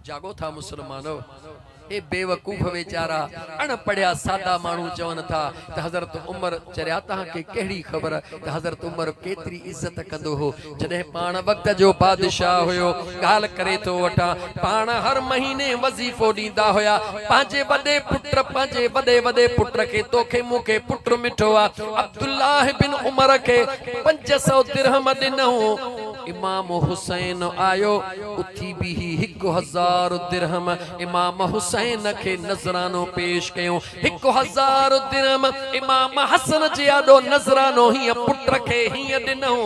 जागो था मुसलमानो। ए बेवकूफ वेचारा अनपढ़िया सादा मानू चवन था त हज़रत उमर चरिया तहां के केड़ी खबर त हज़रत उमर केतरी इज्जत कंदो हो। जडे पान वक्त जो बादशाह होयो गाल करे तो वठा पान हर महीने वजीफो दींदा होया पांजे बड़े पुत्र पांजे बड़े बड़े पुत्र के तोखे मुखे पुत्र मिठो आ अब्दुल्लाह बिन उमर के 500 दिरहम दिनो। इमाम हुसैन आयो उथी भी 1000 दिरहम इमाम हुसैन के नजरानो पेश कयो 1000 दिरहम इमाम हसन जे आडो नजरानो ही पुत्र के ही दिनो।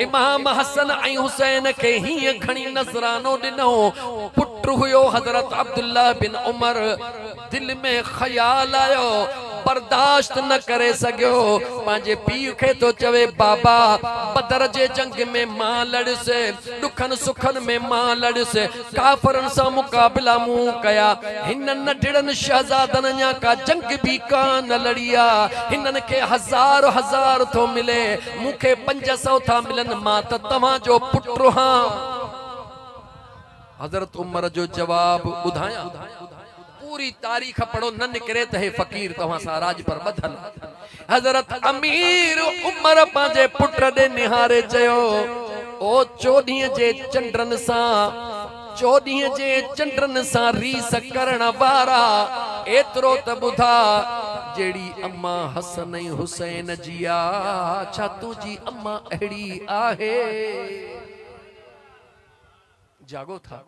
इमाम हसन ऐ हुसैन के ही घणी नजरानो दिनो। पुत्र हुयो हजरत अब्दुल्लाह बिन उमर दिल में ख्याल आयो बर्दाश्त न करे सको पांजे पीउ के तो चवे बाबा बदर जे जंग में मां लड़ से दुखन सुखन में मां लड़ से काफरन सा मुकाबला मुंह कया हिनन नढड़न शहजादन या का जंग भी कान लड़िया हिनन के हजार हजार तो मिले मुखे 500 था मिलन मां त तवा जो पुत्र हां। हजरत उमर जो जवाब बुधाया पूरी तारीख पढ़ो न निकरे त हे फकीर तवा सा राज पर बदल। हजरत अमीर उमर पांजे पुत्र दे निहारे चयो ओ 14 जे चंद्रन सा 14 जे चंद्रन सा रीस करण वारा एतरो त बुधा जेड़ी अम्मा हसन हुसैन जिया छा तुजी अम्मा अहड़ी आहे। जागो था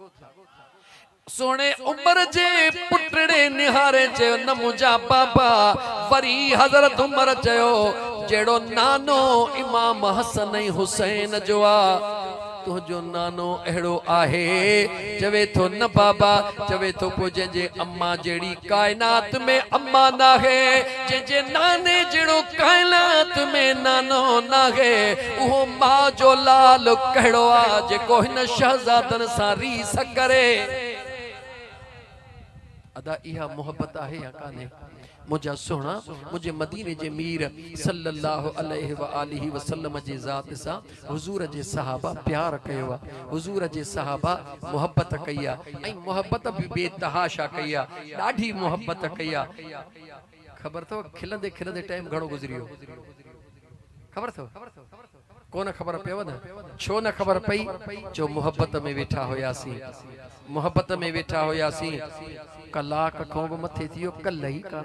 सोने उमर जे पुटड़े निहारे चयो न मुझा बाबा वरी हजरत उमर चयो जेड़ो नानो इमाम हसन हुसैन जो आ तुझो नानो एड़ो आहे चवे तो न बाबा चवे तो पो जे अम्मा जेड़ी कायनात में अम्मा ना है जे नाने जेड़ो कायनात में नानो ना है वो मां जो लाल कड़ो आ जे को हिन शहजादन सा रीस करे। अदा इहा मोहब्बत है या काने मुझा सोना मुझे मदीने जे मीर सल्लल्लाहु अलैहि व आलिहि वसल्लम जे जात सा हुजूर जे सहाबा प्यार कयो हुजूर जे सहाबा मोहब्बत कया ऐ मोहब्बत भी बेतहाशा कया ॾाढी मोहब्बत कया। खबर तो खिलंदे खिलंदे टाइम घणो गुजरियो खबर तो कोन खबर पेव न छो न खबर पई जो मोहब्बत में वेठा होयासी मोहब्बत में वेठा होयासी कलाक को मथे थियो कल ही का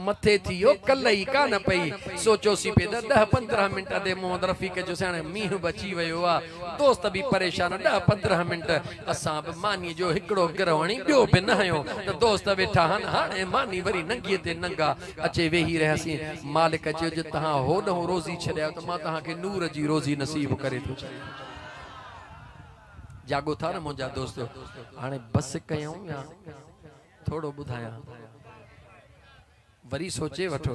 मथे थियो कल ही का न पई सोचो सी पे 10-15 मिनट दे मोहम्मद रफीक जो साने मीह बची वयो आ दोस्त भी परेशान 10-15 मिनट असा मानी जो हिकड़ो गिरवणी बियो भी न हयो तो दोस्त वेठा हन हाने मानी वरी नंगी ते नंगा अचे वेही रहसी मालिक जो जे तहां हो न रोजी छड्या तो मां तहां के नूर जी रोजी नसीब करे तो जागो था न मुझा दोस्तों हाने बस कयूं या थोड़ो बुधाया वरी सोचे वठो।